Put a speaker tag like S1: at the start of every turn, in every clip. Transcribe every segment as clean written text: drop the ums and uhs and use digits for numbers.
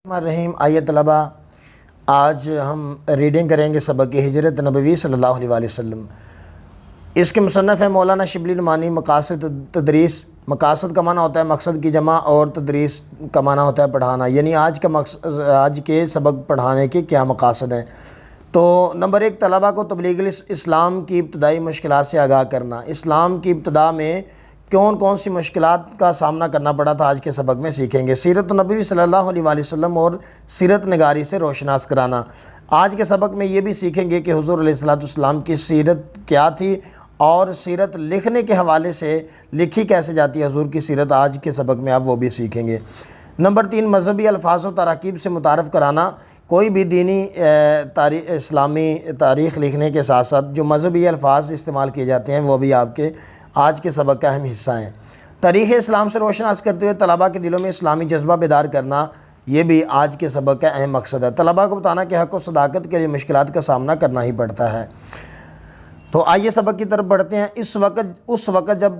S1: الرحیم آیت طلبہ، آج ہم ریڈنگ کریں گے سبق ہجرت نبوی صلی اللہ علیہ وآلہ وسلم۔ اس کے مصنف ہے مولانا شبلی نعمانی۔ مقاصد تدریس، مقاصد کا معنی ہوتا ہے مقصد کی جمع، اور تدریس کا معنی ہوتا ہے پڑھانا، یعنی آج کے سبق پڑھانے کے کیا مقاصد ہیں۔ تو نمبر 1، طلبہ کو تبلیغ اسلام کی ابتدائی مشکلات سے آگاہ کرنا۔ اسلام کی ابتدا میں کون کون سی مشکلات کا سامنا کرنا پڑا تھا، آج کے سبق میں سیکھیں گے۔ سیرت نبوی صلی اللہ علیہ وآلہ وسلم اور سیرت نگاری سے روشناس کرانا۔ آج کے سبق میں یہ بھی سیکھیں گے کہ حضور علیہ السلام کی سیرت کیا تھی، اور سیرت لکھنے کے حوالے سے لکھی کیسے جاتی ہے حضور کی سیرت، آج کے سبق میں آپ وہ بھی سیکھیں گے۔ نمبر 3، مذہبی الفاظ و تراکیب سے متعارف کرانا۔ کوئی بھی دینی اسلامی تاریخ لکھنے کے ساتھ ساتھ جو مذہبی الفاظ استعمال کیے جاتے ہیں وہ بھی آپ کے آج کے سبق کا اہم حصہ ہیں۔ تاریخ اسلام سے روشناس کرتے ہوئے طلباء کے دلوں میں اسلامی جذبہ بیدار کرنا، یہ بھی آج کے سبق کا اہم مقصد ہے۔ طلباء کو بتانا کہ حق و صداقت کے لیے مشکلات کا سامنا کرنا ہی پڑتا ہے۔ تو آئیے سبق کی طرف بڑھتے ہیں۔ اس وقت جب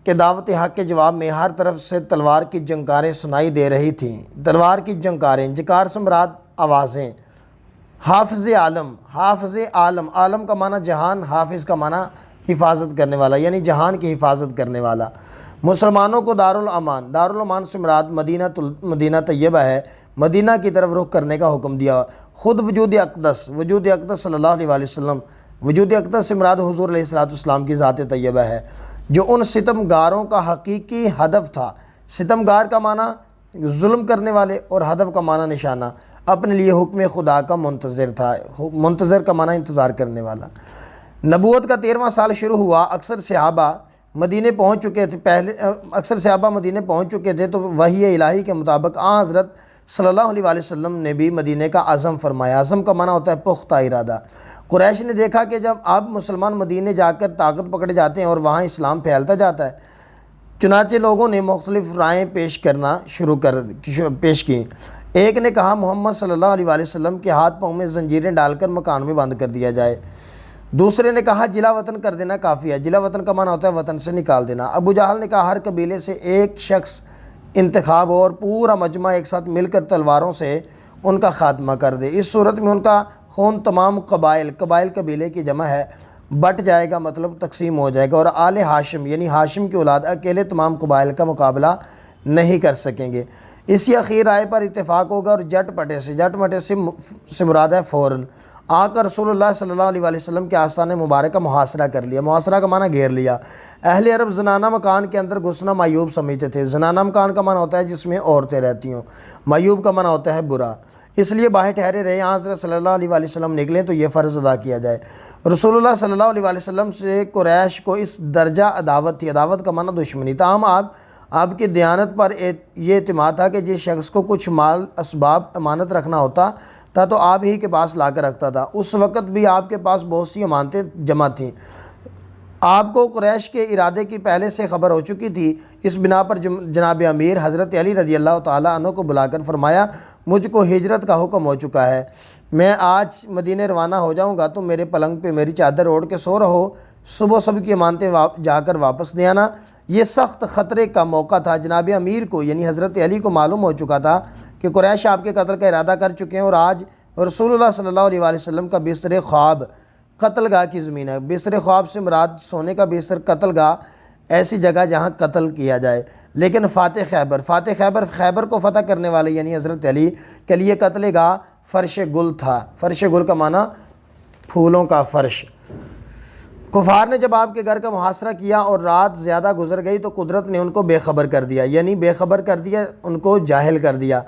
S1: کہ دعوت حق کے جواب میں ہر طرف سے تلوار کی جنکاریں سنائی دے رہی تھیں۔ تلوار کی جنکاریں، جنکار سے مراد آوازیں۔ حافظ عالم، حافظ عالم، عالم کا معنی جہان، حافظ کا معنی حفاظت کرنے والا، یعنی جہان کی حفاظت کرنے والا۔ مسلمانوں کو دارالامان، دارالامان سے مراد مدینہ طیبہ ہے، مدینہ کی طرف رخ کرنے کا حکم دیا۔ خود وجود اقدس، وجود اقدس صلی اللہ علیہ وآلہ وسلم، وجود اقدس سے مراد حضور علیہ السلام کی ذات طیبہ ہے، جو ان ستمگاروں کا حقیقی ہدف تھا۔ ستمگار کا معنی ظلم کرنے والے، اور ہدف کا معنی نشانہ، اپنے لیے حکم خدا کا منتظر تھا۔ منتظر کا معنی انتظار کرنے والا۔ نبوت کا 13واں سال شروع ہوا۔ اکثر صحابہ مدینے پہنچ چکے تھے تو وحی الہی کے مطابق حضرت صلی اللہ علیہ وآلہ وسلم نے بھی مدینے کا عزم فرمایا۔ عزم کا معنی ہوتا ہے پختہ ارادہ۔ قریش نے دیکھا کہ جب اب مسلمان مدینے جا کر طاقت پکڑے جاتے ہیں اور وہاں اسلام پھیلتا جاتا ہے، چنانچہ لوگوں نے مختلف رائیں پیش کی۔ ایک نے کہا محمد صلی اللہ علیہ وآلہ وسلم کے ہاتھ پاؤں میں زنجیریں ڈال کر مکان میں بند کر دیا جائے۔ دوسرے نے کہا جلا وطن کر دینا کافی ہے۔ جلا وطن کا معنی ہوتا ہے وطن سے نکال دینا۔ ابو جہل نے کہا ہر قبیلے سے ایک شخص انتخاب ہو اور پورا مجمع ایک ساتھ مل کر تلواروں سے ان کا خاتمہ کر دے، اس صورت میں ان کا خون تمام قبائل قبیلے کی جمع ہے بٹ جائے گا، مطلب تقسیم ہو جائے گا، اور آل ہاشم یعنی ہاشم کی اولاد اکیلے تمام قبائل کا مقابلہ نہیں کر سکیں گے۔ اسی اخیر رائے پر اتفاق ہوگا، اور جٹ مٹے سے مراد ہے فوراً آ کر رسول اللہ صلی اللہ علیہ وآلہ وسلم کے آستانے مبارک کا محاصرہ کر لیا۔ محاصرہ کا معنی گھیر لیا۔ اہل عرب زنانہ مکان کے اندر گھسنا معیوب سمجھتے تھے۔ زنانہ مکان کا معنی ہوتا ہے جس میں عورتیں رہتی ہوں، معیوب کا معنی ہوتا ہے برا، اس لیے باہر ٹھہرے رہے۔ حضرت صلی اللہ علیہ وآلہ وسلم نکلیں تو یہ فرض ادا کیا جائے۔ رسول اللہ صلی اللہ علیہ وآلہ وسلم سے قریش کو اس درجہ عداوت تھی، عداوت کا معنی دشمنی، تاہم آپ کی دیانت پر یہ اعتماد تھا کہ جس شخص کو کچھ مال اسباب امانت رکھنا ہوتا تھا تو آپ ہی کے پاس لا کر رکھتا تھا۔ اس وقت بھی آپ کے پاس بہت سی امانتیں جمع تھیں۔ آپ کو قریش کے ارادے کی پہلے سے خبر ہو چکی تھی، اس بنا پر جناب امیر حضرت علی رضی اللہ تعالیٰ عنہ کو بلا کر فرمایا مجھ کو ہجرت کا حکم ہو چکا ہے، میں آج مدینے روانہ ہو جاؤں گا، تو میرے پلنگ پہ میری چادر اوڑھ کے سو رہو، صبح سب کی امانتیں جا کر واپس دے آنا۔ یہ سخت خطرے کا موقع تھا۔ جناب امیر کو یعنی حضرت علی کو معلوم ہو چکا تھا کہ قریش آپ کے قتل کا ارادہ کر چکے ہیں، اور آج رسول اللہ صلی اللہ علیہ وآلہ وسلم کا بستر خواب قتل گاہ کی زمین ہے۔ بستر خواب سے مراد سونے کا بستر، قتل گاہ ایسی جگہ جہاں قتل کیا جائے۔ لیکن فاتح خیبر کو فتح کرنے والے یعنی حضرت علی کے لیے قتل گاہ فرش گل تھا۔ فرش گل کا معنی پھولوں کا فرش۔ کفار نے جب آپ کے گھر کا محاصرہ کیا اور رات زیادہ گزر گئی تو قدرت نے ان کو بے خبر کر دیا، یعنی بے خبر کر دیا، ان کو جاہل کر دیا۔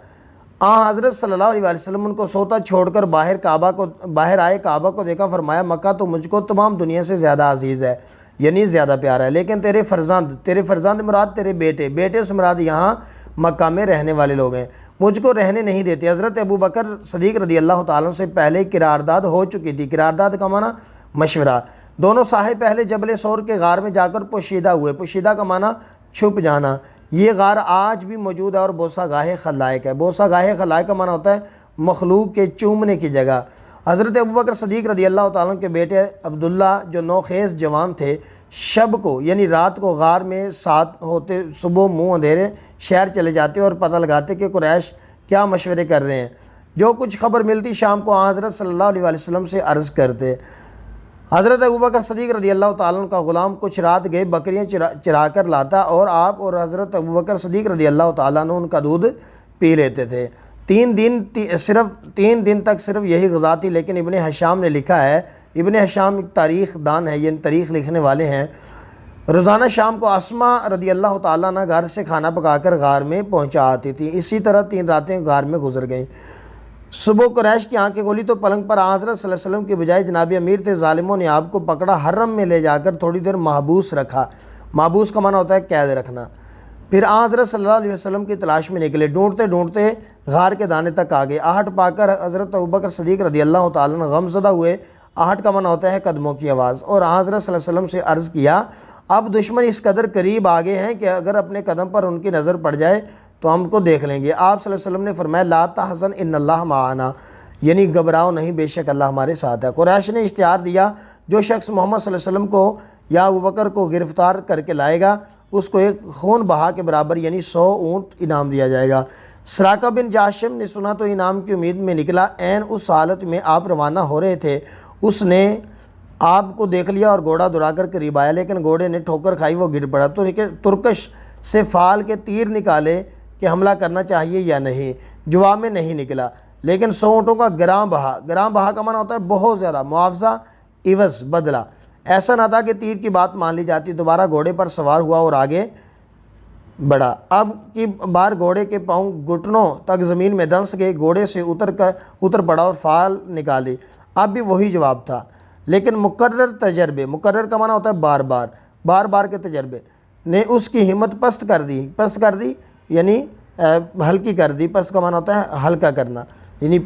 S1: حضرت صلی اللہ علیہ وآلہ وسلم ان کو سوتا چھوڑ کر باہر آئے، کعبہ کو دیکھا، فرمایا مکہ تو مجھ کو تمام دنیا سے زیادہ عزیز ہے، یعنی زیادہ پیارا ہے، لیکن تیرے فرزند مراد تیرے بیٹے سے مراد یہاں مکہ میں رہنے والے لوگ ہیں، مجھ کو رہنے نہیں دیتے۔ حضرت ابو بکر صدیق رضی اللہ تعالیٰ سے پہلے قرارداد ہو چکی تھی۔ قرارداد کا معنی مشورہ۔ دونوں صاحب پہلے جبل سور کے غار میں جا کر پوشیدہ ہوئے۔ پوشیدہ کا معنی چھپ جانا۔ یہ غار آج بھی موجود ہے اور بوسہ گاہ خلائق ہے۔ بوسہ گاہ خلائق کا معنی ہوتا ہے مخلوق کے چومنے کی جگہ۔ حضرت ابوبکر صدیق رضی اللہ تعالیٰ کے بیٹے عبداللہ جو نوخیز جوان تھے، شب کو یعنی رات کو غار میں ساتھ ہوتے، صبح منہ اندھیرے شہر چلے جاتے اور پتہ لگاتے کہ قریش کیا مشورے کر رہے ہیں۔ جو کچھ خبر ملتی شام کو حضرت صلی اللہ علیہ وسلم سے عرض کرتے۔ حضرت ابوبکر صدیق رضی اللہ تعالیٰ عنہ کا غلام کچھ رات گئے بکریاں چرا کر لاتا اور آپ اور حضرت ابوبکر صدیق رضی اللہ تعالیٰ عنہ ان کا دودھ پی لیتے تھے۔ 3 دن تک صرف یہی غذا تھی، لیکن ابن ہشام نے لکھا ہے، ابن ہشام ایک تاریخ دان ہے، یہ تاریخ لکھنے والے ہیں، روزانہ شام کو اسما رضی اللہ تعالیٰ عنہ گھر سے کھانا پکا کر غار میں پہنچا آتی تھی۔ اسی طرح 3 راتیں غار میں گزر گئیں۔ صبح قریش کی آنکھیں کھلی تو پلنگ پر حضرت صلی اللہ علیہ وسلم کے بجائے جناب امیر تھے۔ ظالموں نے آپ کو پکڑا، حرم میں لے جا کر تھوڑی دیر محبوس رکھا۔ محبوس کا معنی ہوتا ہے قید رکھنا۔ پھر حضرت صلی اللہ علیہ وسلم کی تلاش میں نکلے، ڈھونڈتے ڈھونڈتے غار کے دانے تک آ گئے۔ آہٹ پا کر حضرت ابوبکر صدیق رضی اللہ تعالیٰ عنہ غم زدہ ہوئے۔ آہٹ کا معنی ہوتا ہے قدموں کی آواز، اور حضرت صلی اللہ علیہ وسلم سے عرض کیا، اب دشمن اس قدر قریب آ گئے ہیں کہ اگر اپنے قدم پر ان کی نظر پڑ جائے تو ہم کو دیکھ لیں گے۔ آپ صلی اللہ علیہ وسلم نے فرمایا، لا تحزن ان اللہ معنا، یعنی گھبراؤ نہیں، بے شک اللہ ہمارے ساتھ ہے۔ قریش نے اشتہار دیا، جو شخص محمد صلی اللہ علیہ وسلم کو یا ابوبکر کو گرفتار کر کے لائے گا اس کو ایک خون بہا کے برابر یعنی 100 اونٹ انعام دیا جائے گا۔ سراقہ بن جاشم نے سنا تو انعام کی امید میں نکلا۔ عین اس حالت میں آپ روانہ ہو رہے تھے، اس نے آپ کو دیکھ لیا اور گھوڑا دوڑا کر قریب آیا، لیکن گھوڑے نے ٹھوکر کھائی، وہ گر پڑا۔ تو ترکش سے فال کے تیر نکالے کہ حملہ کرنا چاہیے یا نہیں، جواب میں نہیں نکلا، لیکن 100 اونٹوں کا گراں بہا۔ گراں بہا کا معنی ہوتا ہے بہت زیادہ، معاوضہ، عوض، بدلہ۔ ایسا نہ تھا کہ تیر کی بات مان لی جاتی۔ دوبارہ گھوڑے پر سوار ہوا اور آگے بڑھا۔ اب کی بار گھوڑے کے پاؤں گھٹنوں تک زمین میں دنس گئے، گھوڑے سے اتر پڑا اور فال نکالی۔ اب بھی وہی جواب تھا، لیکن مکرر تجربے، مکرر کا معنی ہوتا ہے بار بار کے تجربے نے اس کی ہمت پست کر دی یعنی ہلکی کر دی۔ پست کا معنی ہوتا ہے ہلکا کرنا، یعنی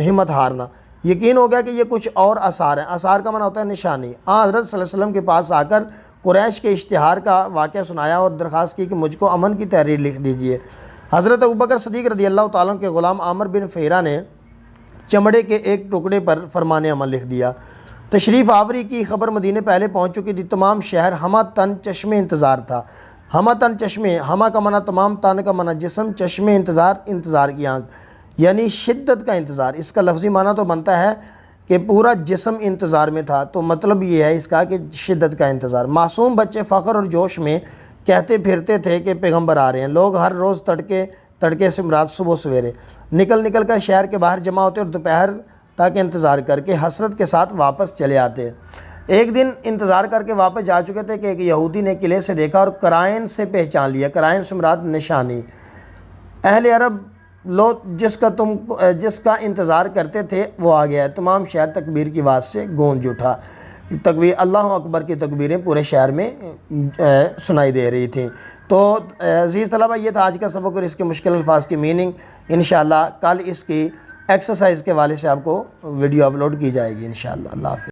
S1: ہمت ہارنا۔ یقین ہو گیا کہ یہ کچھ اور آثار ہیں۔ آثار کا معنی ہوتا ہے نشانی۔ حضرت صلی اللہ علیہ وسلم کے پاس آ کر قریش کے اشتہار کا واقعہ سنایا اور درخواست کی کہ مجھ کو امن کی تحریر لکھ دیجیے۔ حضرت ابوبکر صدیق رضی اللہ تعالیٰ عنہ کے غلام عامر بن فہیرہ نے چمڑے کے ایک ٹکڑے پر فرمان عمل لکھ دیا۔ تشریف آوری کی خبر مدینے پہلے پہنچ چکی تھی۔ تمام شہر ہمہ تن چشم انتظار تھا۔ ہمہ تن چشمے، ہمہ کا معنی تمام، تن کا معنی جسم، چشم انتظار کی آنکھ، یعنی شدت کا انتظار۔ اس کا لفظی معنی تو بنتا ہے کہ پورا جسم انتظار میں تھا، تو مطلب یہ ہے اس کا کہ شدت کا انتظار۔ معصوم بچے فخر اور جوش میں کہتے پھرتے تھے کہ پیغمبر آ رہے ہیں۔ لوگ ہر روز تڑکے سے مراد صبح سویرے نکل کر شہر کے باہر جمع ہوتے اور دوپہر تک انتظار کر کے حسرت کے ساتھ واپس چلے آتے۔ ایک دن انتظار کر کے واپس جا چکے تھے کہ ایک یہودی نے قلعے سے دیکھا اور قرائن سے پہچان لیا۔ قرائن سے مراد نشانی۔ اہل عرب لوگ جس کا انتظار کرتے تھے وہ آ گیا ہے۔ تمام شہر تکبیر کی آواز سے گونج اٹھا۔ تکبیر، اللہ اکبر کی تکبیریں پورے شہر میں سنائی دے رہی تھیں۔ تو عزیز طلبہ، یہ تھا آج کا سبق اور اس کے مشکل الفاظ کی میننگ۔ انشاءاللہ کل اس کی ایکسرسائز کے حوالے سے آپ کو ویڈیو اپلوڈ کی جائے گی انشاءاللہ۔ اللہ حافظ۔